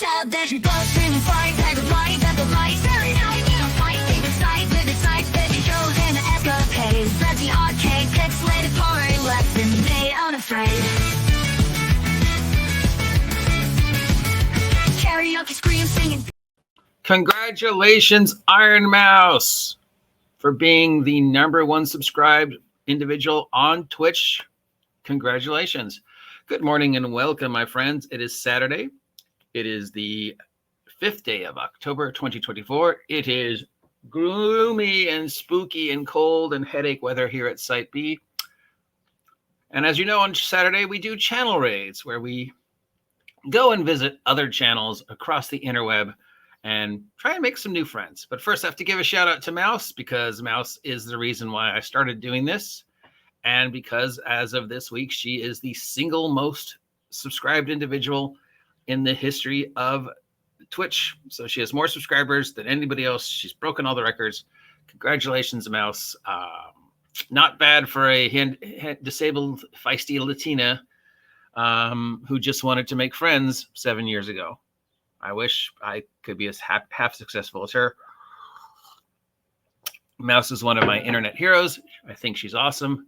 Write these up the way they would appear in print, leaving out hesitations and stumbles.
out, then she goes screaming, flying, type of light, at the light, very nice, fight, take the sight, with the sights, baby, shows, and the escapades, let the arcade, pixelated party, left in day unafraid. Karaoke, scream, singing. Congratulations, Iron Mouse, for being the #1 subscribed individual on Twitch. Congratulations. Good morning and welcome, my friends. It is Saturday. It is the 5th day of October, 2024. It is gloomy and spooky and cold and headache weather here at Site B. And as you know, on Saturday, we do channel raids where we go and visit other channels across the interweb and try and make some new friends. But first, I have to give a shout out to Mouse, because Mouse is the reason why I started doing this. And because as of this week, she is the single most subscribed individual in the history of Twitch. So she has more subscribers than anybody else. She's broken all the records. Congratulations, Mouse. Not bad for a disabled, feisty Latina who just wanted to make friends 7 years ago. I wish I could be as half successful as her. Mouse is one of my internet heroes. I think she's awesome.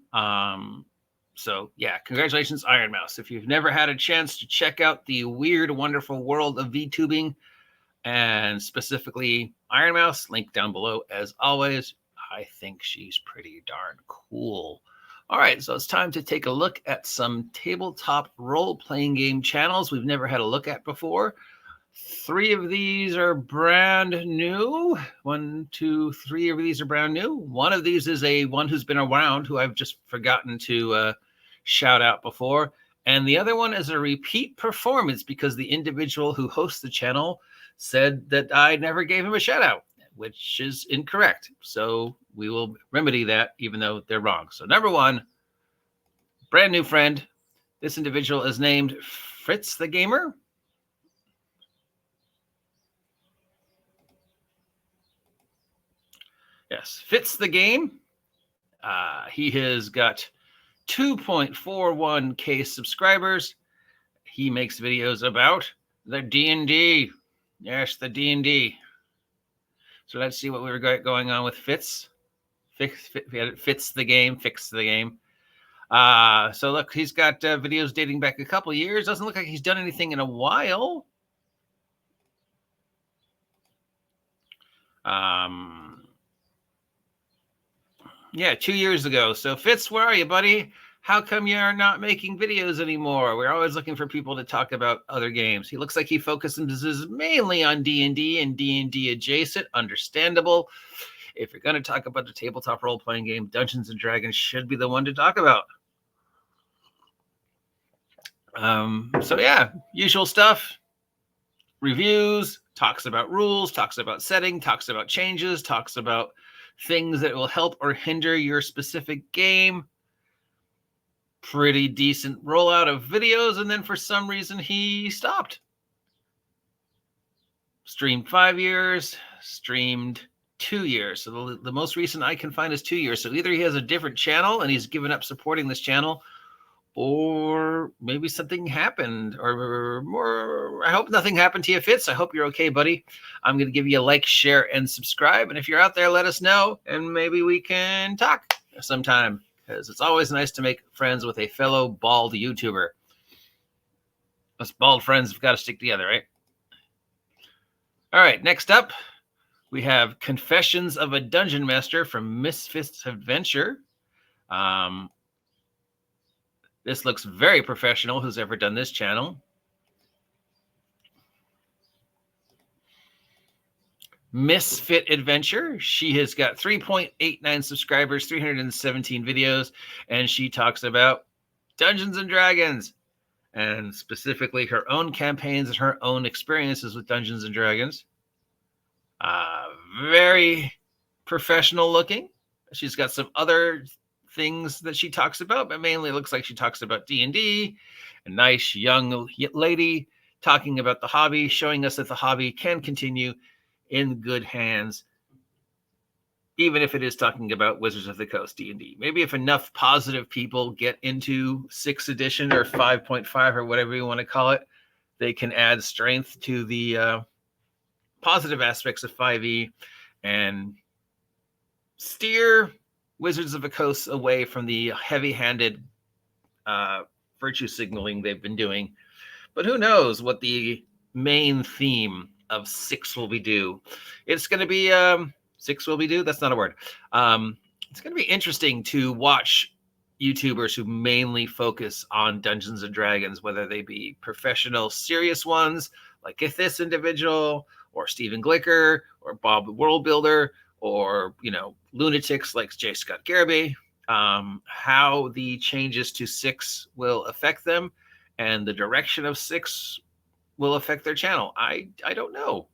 So yeah, congratulations, Iron Mouse. If you've never had a chance to check out the weird, wonderful world of VTubing, and specifically Iron Mouse, link down below as always. I think she's pretty darn cool. All right, so it's time to take a look at some tabletop role-playing game channels we've never had a look at before. 3 of these are brand new. 1, 2, 3 of these are brand new. One of these is one who's been around, who I've just forgotten to shout out before. And the other one is a repeat performance because the individual who hosts the channel said that I never gave him a shout out, which is incorrect. So we will remedy that, even though they're wrong. So #1, brand new friend. This individual is named Fritz the Gamer. Yes, Fits the Game. He has got 2.41K subscribers. He makes videos about the D&D. Yes, the D&D. So let's see what we were going on with Fits. Fits the Game, Fix the Game. So look, he's got videos dating back a couple years. Doesn't look like he's done anything in a while. Yeah, 2 years ago. So Fitz, where are you, buddy? How come you're not making videos anymore? We're always looking for people to talk about other games. He looks like he focuses mainly on D&D and D&D adjacent. Understandable. If you're going to talk about the tabletop role-playing game, Dungeons & Dragons should be the one to talk about. So yeah, usual stuff. Reviews, talks about rules, talks about setting, talks about changes, talks about things that will help or hinder your specific game. Pretty decent rollout of videos, and then for some reason he stopped. Streamed 5 years, streamed 2 years. So the most recent I can find is 2 years. So either he has a different channel and he's given up supporting this channel, or maybe something happened, or more. I hope nothing happened to you, Fitz. I hope you're okay, buddy. I'm going to give you a like, share, and subscribe. And if you're out there, let us know, and maybe we can talk sometime, because it's always nice to make friends with a fellow bald YouTuber. Us bald friends have got to stick together, right? All right, next up, we have Confessions of a Dungeon Master from Misfits Adventure. This looks very professional, who's ever done this channel. Misfit Adventure. She has got 3.89 subscribers, 317 videos, and she talks about Dungeons and Dragons, and specifically her own campaigns and her own experiences with Dungeons and Dragons. Very professional looking. She's got some other things that she talks about, but mainly it looks like she talks about D&D. A nice young lady talking about the hobby, showing us that the hobby can continue in good hands, even if it is talking about Wizards of the Coast D&D. Maybe if enough positive people get into 6th edition or 5.5 or whatever you want to call it, they can add strength to the positive aspects of 5e and steer Wizards of the Coast away from the heavy-handed virtue signaling they've been doing. But who knows what the main theme of 6 will be do. It's going to be 6 will be do. That's not a word. It's going to be interesting to watch YouTubers who mainly focus on Dungeons and Dragons, whether they be professional, serious ones like If This Individual or Stephen Glicker or Bob the World Builder, or lunatics like J. Scott Garrity. How the changes to 6 will affect them and the direction of 6 will affect their channel. I don't know.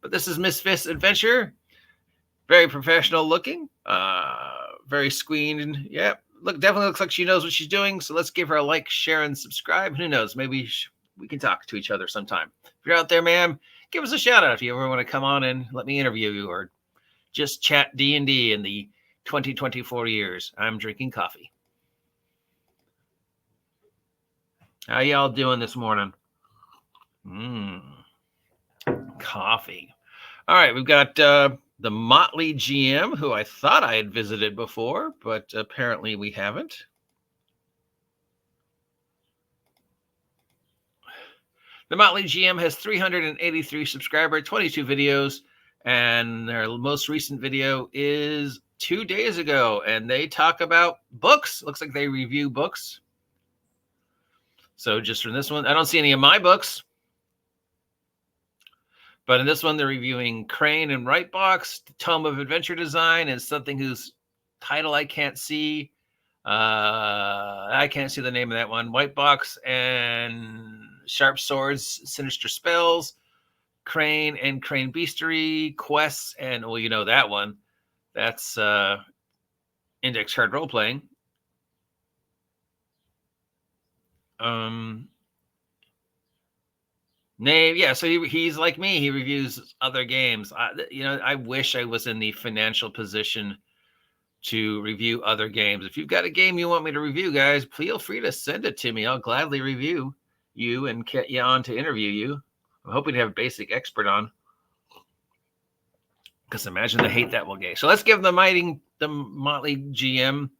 But this is Miss Fist Adventure. Very professional looking. Very screened. Yeah, definitely looks like she knows what she's doing. So let's give her a like, share, and subscribe. Who knows? Maybe we can talk to each other sometime. If you're out there, ma'am, give us a shout out if you ever want to come on and let me interview you or just chat D&D in the 2024 years. I'm drinking coffee. How y'all doing this morning? Coffee. All right, we've got the Motley GM, who I thought I had visited before, but apparently we haven't. The Motley GM has 383 subscribers, 22 videos, and their most recent video is 2 days ago, and they talk about books. Looks like they review books. So just from this one, I don't see any of my books. But in this one, they're reviewing Crane and Wrightbox, the Tome of Adventure Design, and something whose title I can't see. I can't see the name of that one. Whitebox and Sharp Swords, Sinister Spells, Crane and Crane Beastery, Quests, and that one. That's Index Card Role Playing. So he's like me. He reviews other games. I wish I was in the financial position to review other games. If you've got a game you want me to review, guys, feel free to send it to me. I'll gladly review you and get you on to interview you. I'm hoping to have Basic Expert on, because imagine the hate that will get. So let's give the Motley GM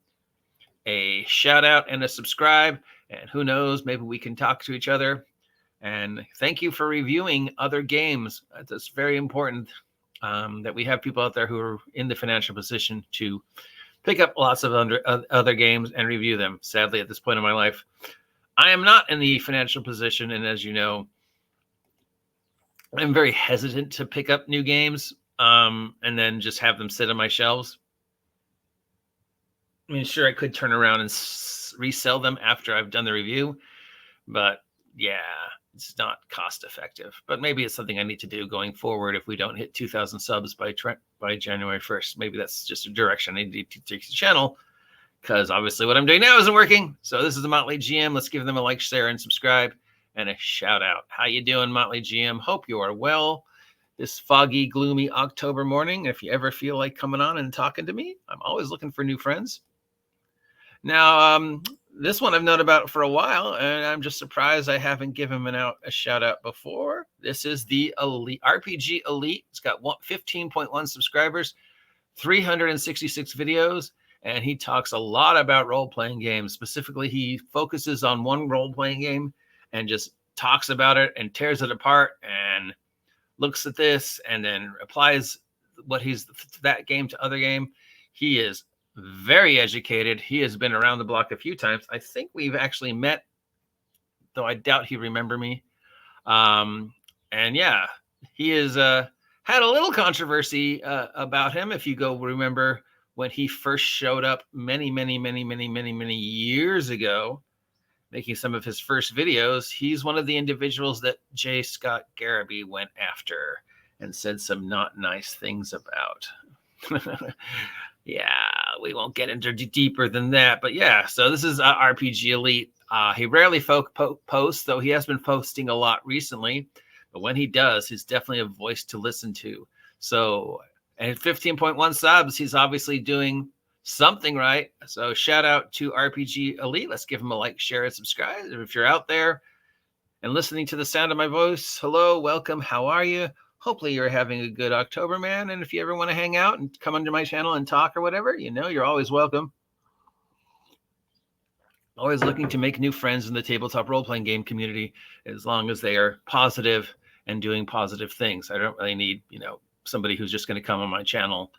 a shout out and a subscribe, and who knows, maybe we can talk to each other. And thank you for reviewing other games. That's very important, that we have people out there who are in the financial position to pick up lots of other games and review them. Sadly, at this point in my life, I am not in the financial position. And as you know, I'm very hesitant to pick up new games and then just have them sit on my shelves. I mean, sure, I could turn around and resell them after I've done the review, but yeah, it's not cost effective. But maybe it's something I need to do going forward if we don't hit 2,000 subs by January 1st. Maybe that's just a direction I need to take the channel, because obviously what I'm doing now isn't working. So this is the Motley GM. Let's give them a like, share, and subscribe, and a shout out. How you doing, Motley GM? Hope you are well this foggy, gloomy October morning. If you ever feel like coming on and talking to me, I'm always looking for new friends. Now, this one I've known about for a while, and I'm just surprised I haven't given him a shout out before. This is the Elite RPG Elite. It's got 15.1 subscribers, 366 videos, and he talks a lot about role-playing games. Specifically, he focuses on one role-playing game and just talks about it and tears it apart and looks at this and then applies that game to other game. He is very educated. He has been around the block a few times. I think we've actually met, though I doubt he remember me. And yeah, he has had a little controversy about him. If you go remember when he first showed up many years ago, making some of his first videos, he's one of the individuals that J. Scott Garrity went after and said some not nice things about. Yeah, we won't get into deeper than that. But yeah, so this is RPG Elite. He rarely posts, though he has been posting a lot recently. But when he does, he's definitely a voice to listen to. So, and 15.1 subs, he's obviously doing something right. So shout out to RPG Elite. Let's give him a like, share, and subscribe. If you're out there, and listening to the sound of my voice, hello, welcome, how are you? Hopefully you're having a good October, man. And if you ever want to hang out and come under my channel and talk or whatever, you're always welcome. Always looking to make new friends in the tabletop role-playing game community, as long as they are positive and doing positive things. I don't really need, somebody who's just going to come on my channel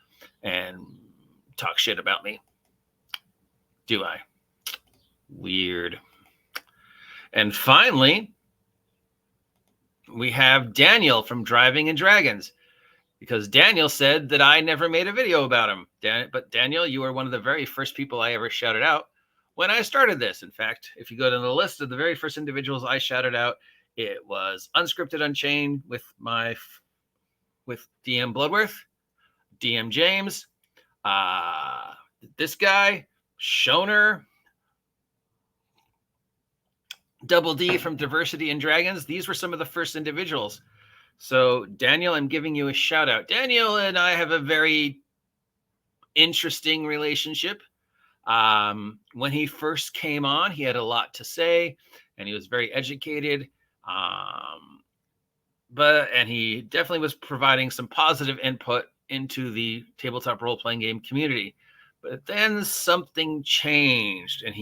and talk shit about me. Do I? Weird. And finally, we have Daniel from Driving and Dragons, because Daniel said that I never made a video about him. But Daniel, you were one of the very first people I ever shouted out when I started this. In fact, if you go to the list of the very first individuals I shouted out, it was Unscripted Unchained with DM Bloodworth, DM James, this guy, Shoner, Double D from Diversity and Dragons. These were some of the first individuals. So Daniel, I'm giving you a shout out. Daniel and I have a very interesting relationship. When he first came on, he had a lot to say and he was very educated. And he definitely was providing some positive input into the tabletop role-playing game community. But then something changed, and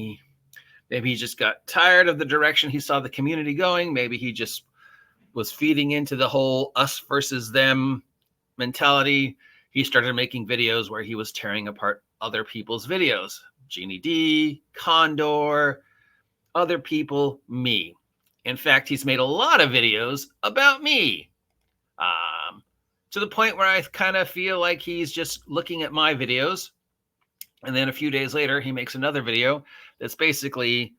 maybe he just got tired of the direction he saw the community going. Maybe he just was feeding into the whole us versus them mentality. He started making videos where he was tearing apart other people's videos. Jeannie D, Condor, other people, me. In fact, he's made a lot of videos about me, to the point where I kind of feel like he's just looking at my videos. And then a few days later, he makes another video that's basically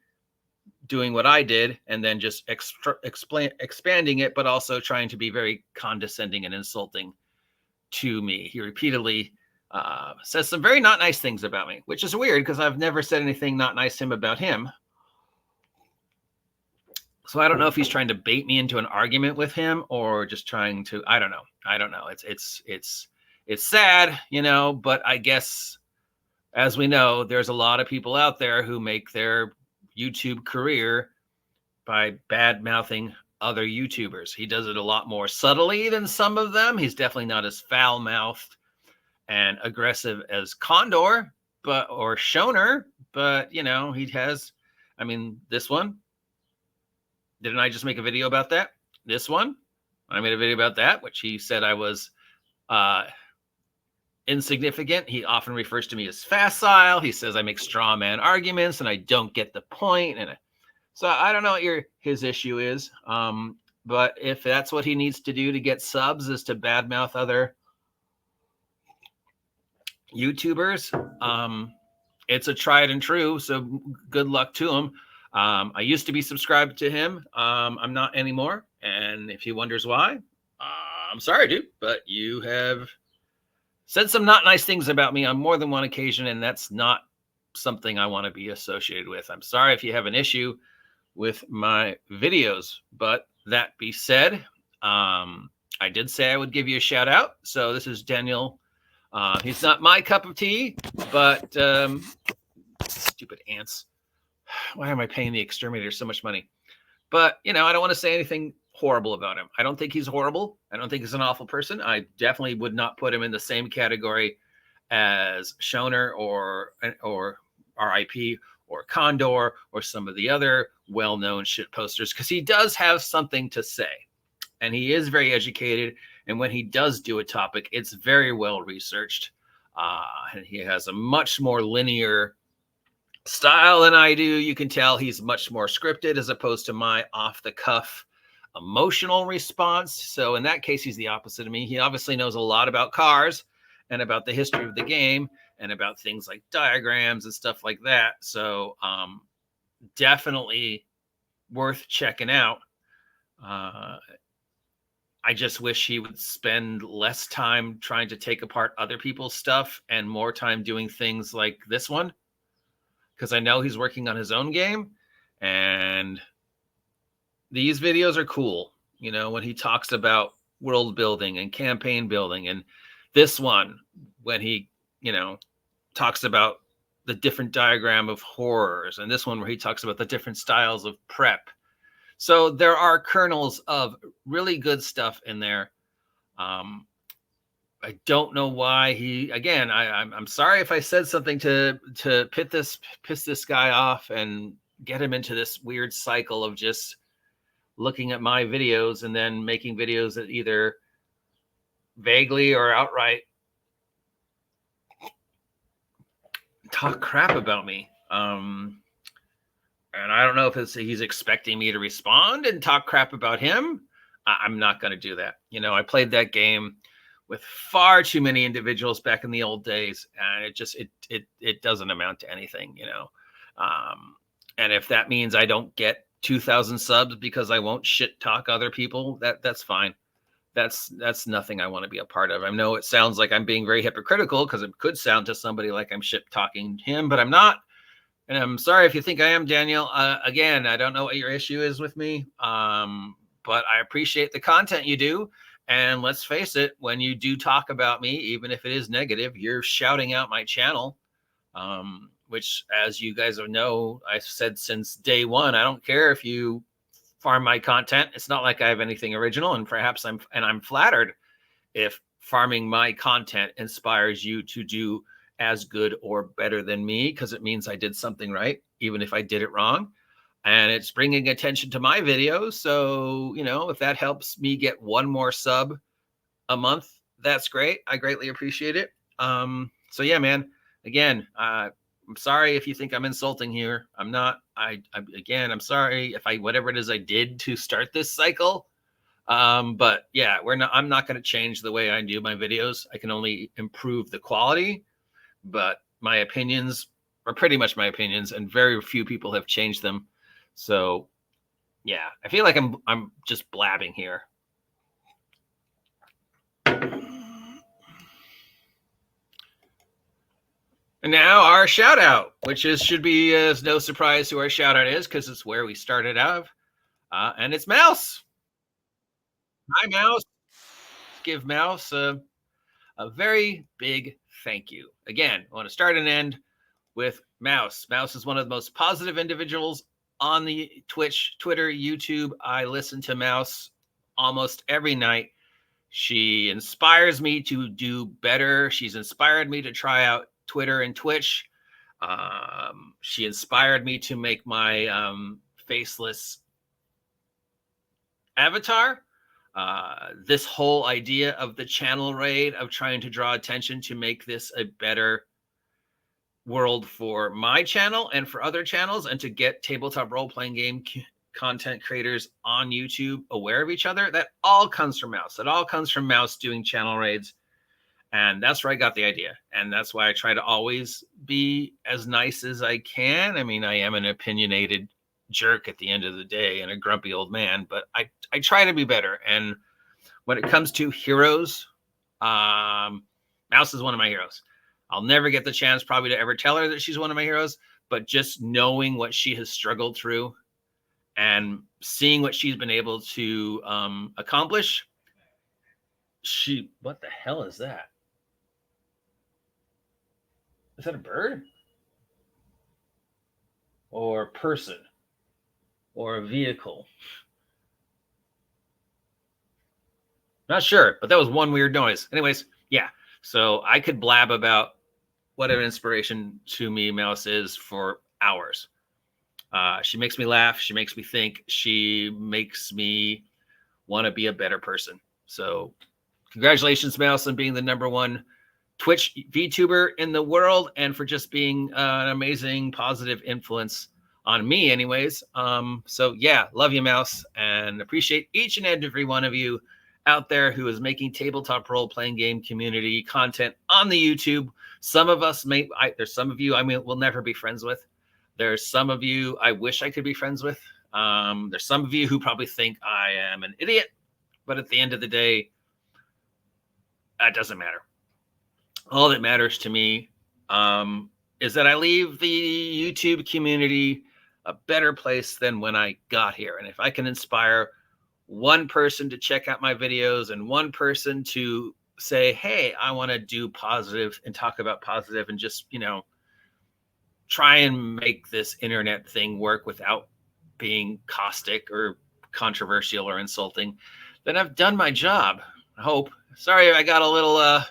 doing what I did and then just expanding it, but also trying to be very condescending and insulting to me. He repeatedly says some very not nice things about me, which is weird because I've never said anything not nice to him about him. So I don't know if he's trying to bait me into an argument with him or just trying to, I don't know. It's sad, but I guess, as we know, there's a lot of people out there who make their YouTube career by bad-mouthing other YouTubers. He does it a lot more subtly than some of them. He's definitely not as foul-mouthed and aggressive as Condor or Shoner, but, he has, this one. Didn't I just make a video about that? This one, I made a video about that, which he said I was insignificant. He often refers to me as facile. He says I make straw man arguments and I don't get the point. And so I don't know what his issue is. But if that's what he needs to do to get subs, is to badmouth other YouTubers, it's a tried and true. So good luck to him. I used to be subscribed to him. I'm not anymore. And if he wonders why, I'm sorry, dude, but you have said some not nice things about me on more than one occasion, and that's not something I want to be associated with. I'm sorry if you have an issue with my videos, but that be said, I did say I would give you a shout out. So this is Daniel. He's not my cup of tea, but stupid ants. Why am I paying the exterminator so much money? But, I don't want to say anything horrible about him. I don't think he's horrible. I don't think he's an awful person. I definitely would not put him in the same category as Shoner or RIP or Condor or some of the other well-known shit posters, because he does have something to say. And he is very educated. And when he does do a topic, it's very well researched. And he has a much more linear style than I do. You can tell he's much more scripted as opposed to my off-the-cuff emotional response. So in that case, he's the opposite of me. He obviously knows a lot about cars and about the history of the game and about things like diagrams and stuff like that. So definitely worth checking out. I just wish he would spend less time trying to take apart other people's stuff and more time doing things like this one, because I know he's working on his own game, and these videos are cool. When he talks about world building and campaign building, and this one, when he, talks about the different diagram of horrors, and this one where he talks about the different styles of prep. So there are kernels of really good stuff in there. I don't know why he, again, I'm sorry if I said something to piss this guy off and get him into this weird cycle of just looking at my videos and then making videos that either vaguely or outright talk crap about me. And I don't know if he's expecting me to respond and talk crap about him. I'm not going to do that. You know, I played that game with far too many individuals back in the old days, and it doesn't amount to anything, you know. And if that means I don't get 2,000 subs because I won't shit talk other people, that's fine. That's nothing I want to be a part of. I know it sounds like I'm being very hypocritical because it could sound to somebody like I'm shit talking him, but I'm not. And I'm sorry if you think I am, Daniel. Again, I don't know what your issue is with me, but I appreciate the content you do. And let's face it, when you do talk about me, even if it is negative, you're shouting out my channel, which, as you guys know, I've said since day one, I don't care if you farm my content. It's not like I have anything original, and perhaps I'm flattered if farming my content inspires you to do as good or better than me, because it means I did something right, even if I did it wrong. And it's bringing attention to my videos. So, you know, if that helps me get one more sub a month, that's great. I greatly appreciate it. So yeah, man, again, I'm sorry if you think I'm insulting here. I'm not. Again, I'm sorry if whatever it is I did to start this cycle. But yeah, I'm not going to change the way I do my videos. I can only improve the quality, but my opinions are pretty much my opinions, and very few people have changed them. So yeah, I feel like I'm just blabbing here. And now our shout out, which should be no surprise who our shout out is, because it's where we started out. And it's Mouse. Hi, Mouse. Give Mouse a very big thank you. Again, I want to start and end with Mouse. Mouse is one of the most positive individuals on the Twitch, Twitter, YouTube. I listen to Mouse almost every night. She inspires me to do better. She's inspired me to try out Twitter and Twitch. She inspired me to make my faceless avatar. This whole idea of the channel raid, of trying to draw attention to make this a better world for my channel and for other channels, and to get tabletop role-playing game content creators on YouTube aware of each other, that all comes from Mouse. It all comes from Mouse doing channel raids. And that's where I got the idea. And that's why I try to always be as nice as I can. I mean, I am an opinionated jerk at the end of the day and a grumpy old man, but I try to be better. And when it comes to heroes, Mouse is one of my heroes. I'll never get the chance probably to ever tell her that she's one of my heroes, but just knowing what she has struggled through and seeing what she's been able to accomplish. What the hell is that? Is that a bird? Or a person? Or a vehicle? Not sure, but that was one weird noise. Anyways, yeah. So I could blab about what an inspiration to me Mouse is for hours. She makes me laugh. She makes me think. She makes me want to be a better person. So congratulations, Mouse, on being the #1 Twitch VTuber in the world, and for just being an amazing positive influence on me anyways. So yeah, love you, Mouse, and appreciate each and every one of you out there who is making tabletop role-playing game community content on the YouTube. Some of us there's some of you we'll never be friends with. There's some of you I wish I could be friends with. There's some of you who probably think I am an idiot, but at the end of the day, that doesn't matter. All that matters to me is that I leave the YouTube community a better place than when I got here. And if I can inspire one person to check out my videos and one person to say, hey, I want to do positive and talk about positive and just, try and make this internet thing work without being caustic or controversial or insulting, then I've done my job. I hope. Sorry, I got a little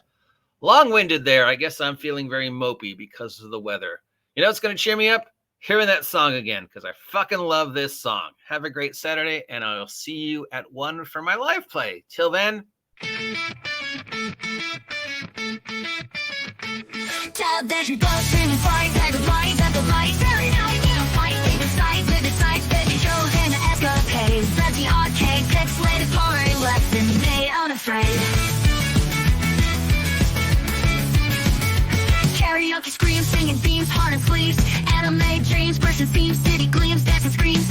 long-winded there. I guess I'm feeling very mopey because of the weather. You know what's going to cheer me up? Hearing that song again, because I fucking love this song. Have a great Saturday, and I'll see you at 1 for my live play. Till then. Television goes streaming flies, tag the light, at the light. Every now and then a fight, take the sides, with the sides, baby shows and escapades. That's the arcade, pixelated party, less than day unafraid. Karaoke screams, singing themes, heart and sleeves. Anime dreams, person themes, city gleams, dancing screams,